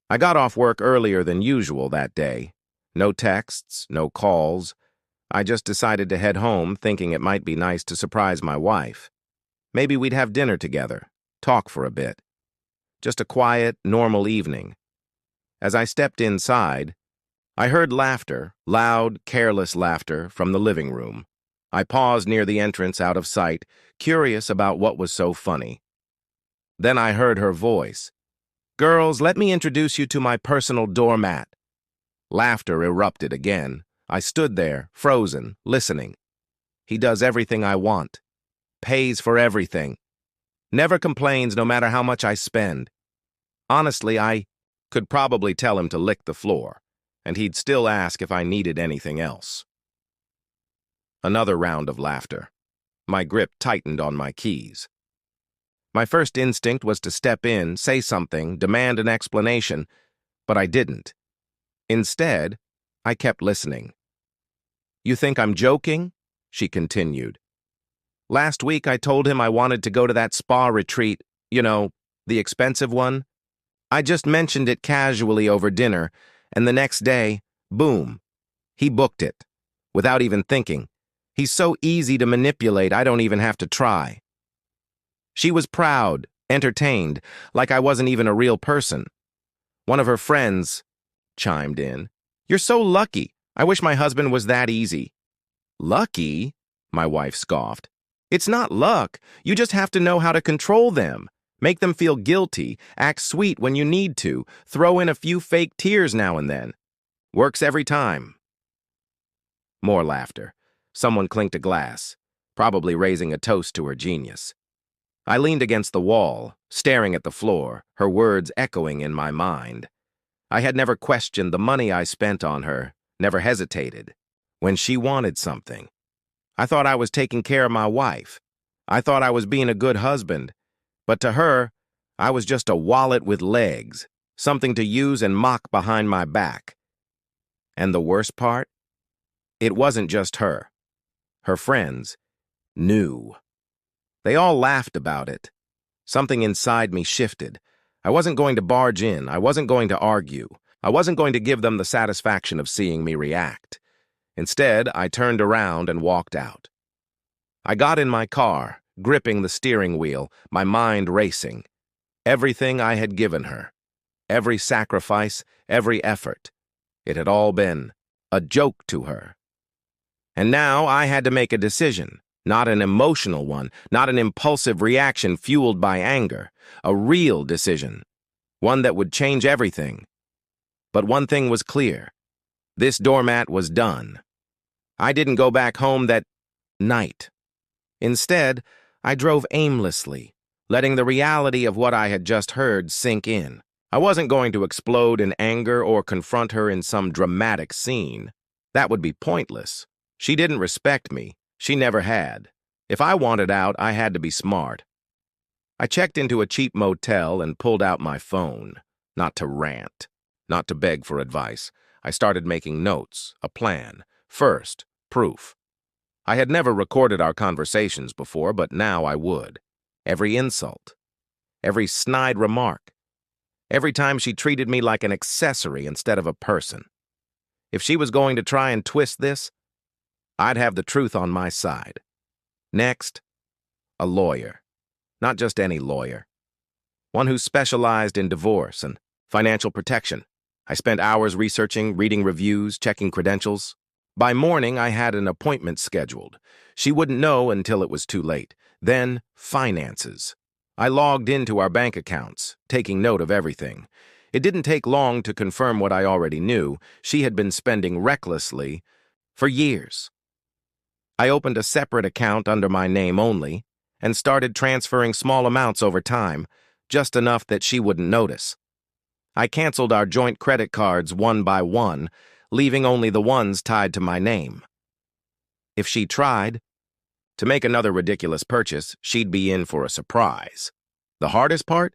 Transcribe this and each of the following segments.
I got off work earlier than usual that day. No texts, no calls. I just decided to head home thinking it might be nice to surprise my wife. Maybe we'd have dinner together, talk for a bit. Just a quiet, normal evening. As I stepped inside, I heard laughter, loud, careless laughter, from the living room. I paused near the entrance out of sight, curious about what was so funny. Then I heard her voice. "Girls, let me introduce you to my personal doormat." Laughter erupted again. I stood there, frozen, listening. He does everything I want. Pays for everything. Never complains no matter how much I spend. Honestly, I could probably tell him to lick the floor, and he'd still ask if I needed anything else. Another round of laughter. My grip tightened on my keys. My first instinct was to step in, say something, demand an explanation, but I didn't. Instead, I kept listening. "You think I'm joking?" she continued. "Last week I told him I wanted to go to that spa retreat, the expensive one. I just mentioned it casually over dinner, and the next day, boom, he booked it, without even thinking. He's so easy to manipulate, I don't even have to try." She was proud, entertained, like I wasn't even a real person. One of her friends chimed in. "You're so lucky. I wish my husband was that easy." "Lucky?" my wife scoffed. "It's not luck. You just have to know how to control them. Make them feel guilty, act sweet when you need to, throw in a few fake tears now and then. Works every time." More laughter. Someone clinked a glass, probably raising a toast to her genius. I leaned against the wall, staring at the floor, her words echoing in my mind. I had never questioned the money I spent on her, never hesitated. When she wanted something, I thought I was taking care of my wife. I thought I was being a good husband. But to her, I was just a wallet with legs, something to use and mock behind my back. And the worst part? It wasn't just her. Her friends knew. They all laughed about it. Something inside me shifted. I wasn't going to barge in. I wasn't going to argue. I wasn't going to give them the satisfaction of seeing me react. Instead, I turned around and walked out. I got in my car, gripping the steering wheel, my mind racing. Everything I had given her, every sacrifice, every effort, it had all been a joke to her. And now I had to make a decision, not an emotional one, not an impulsive reaction fueled by anger, a real decision, one that would change everything. But one thing was clear. This doormat was done. I didn't go back home that night. Instead, I drove aimlessly, letting the reality of what I had just heard sink in. I wasn't going to explode in anger or confront her in some dramatic scene. That would be pointless. She didn't respect me. She never had. If I wanted out, I had to be smart. I checked into a cheap motel and pulled out my phone. Not to rant, not to beg for advice. I started making notes, a plan. First, proof. I had never recorded our conversations before, but now I would. Every insult, every snide remark, every time she treated me like an accessory instead of a person. If she was going to try and twist this, I'd have the truth on my side. Next, a lawyer. Not just any lawyer. One who specialized in divorce and financial protection. I spent hours researching, reading reviews, checking credentials. By morning, I had an appointment scheduled. She wouldn't know until it was too late. Then, finances. I logged into our bank accounts, taking note of everything. It didn't take long to confirm what I already knew. She had been spending recklessly for years. I opened a separate account under my name only and started transferring small amounts over time, just enough that she wouldn't notice. I canceled our joint credit cards one by one, leaving only the ones tied to my name. If she tried to make another ridiculous purchase, she'd be in for a surprise. The hardest part?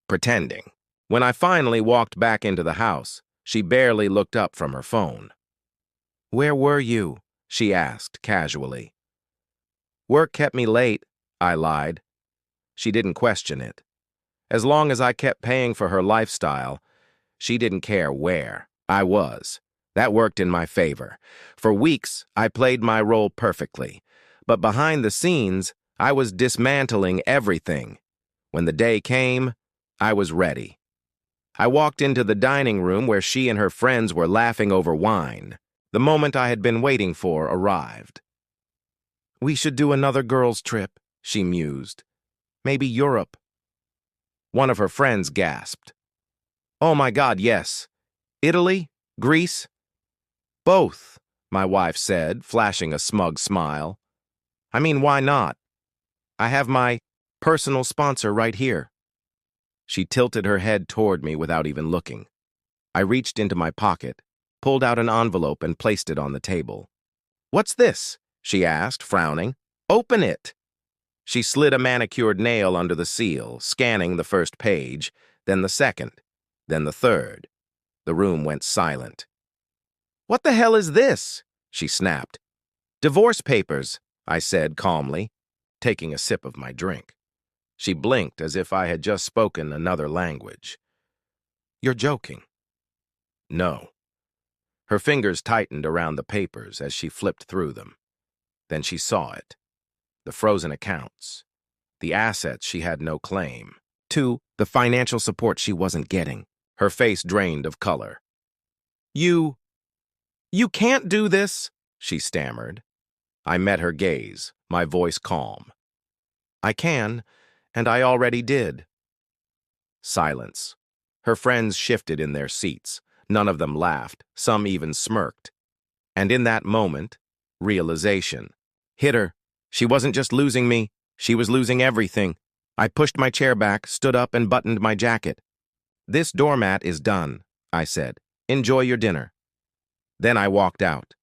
Pretending. When I finally walked back into the house, she barely looked up from her phone. "Where were you?" she asked casually. "Work kept me late," I lied. She didn't question it. As long as I kept paying for her lifestyle, She didn't care where I was. That worked in my favor. For weeks, I played my role perfectly. But behind the scenes, I was dismantling everything. When the day came, I was ready. I walked into the dining room where she and her friends were laughing over wine. The moment I had been waiting for arrived. "We should do another girls' trip," she mused. "Maybe Europe." One of her friends gasped. "Oh my God, yes. Italy? Greece?" "Both," my wife said, flashing a smug smile. "I mean, why not? I have my personal sponsor right here." She tilted her head toward me without even looking. I reached into my pocket, pulled out an envelope and placed it on the table. "What's this?" she asked, frowning. "Open it." She slid a manicured nail under the seal, scanning the first page, then the second, then the third. The room went silent. "What the hell is this?" she snapped. "Divorce papers," I said calmly, taking a sip of my drink. She blinked as if I had just spoken another language. "You're joking." "No." Her fingers tightened around the papers as she flipped through them. Then she saw it. The frozen accounts. The assets she had no claim. The financial support she wasn't getting. Her face drained of color. You can't do this," she stammered. I met her gaze, my voice calm. "I can, and I already did." Silence. Her friends shifted in their seats. None of them laughed, some even smirked. And in that moment, realization hit her. She wasn't just losing me, she was losing everything. I pushed my chair back, stood up, and buttoned my jacket. "This doormat is done," I said. "Enjoy your dinner." Then I walked out.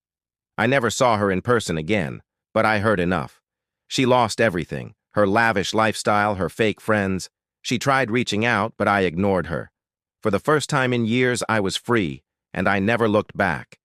I never saw her in person again, but I heard enough. She lost everything, her lavish lifestyle, her fake friends. She tried reaching out, but I ignored her. For the first time in years, I was free, and I never looked back.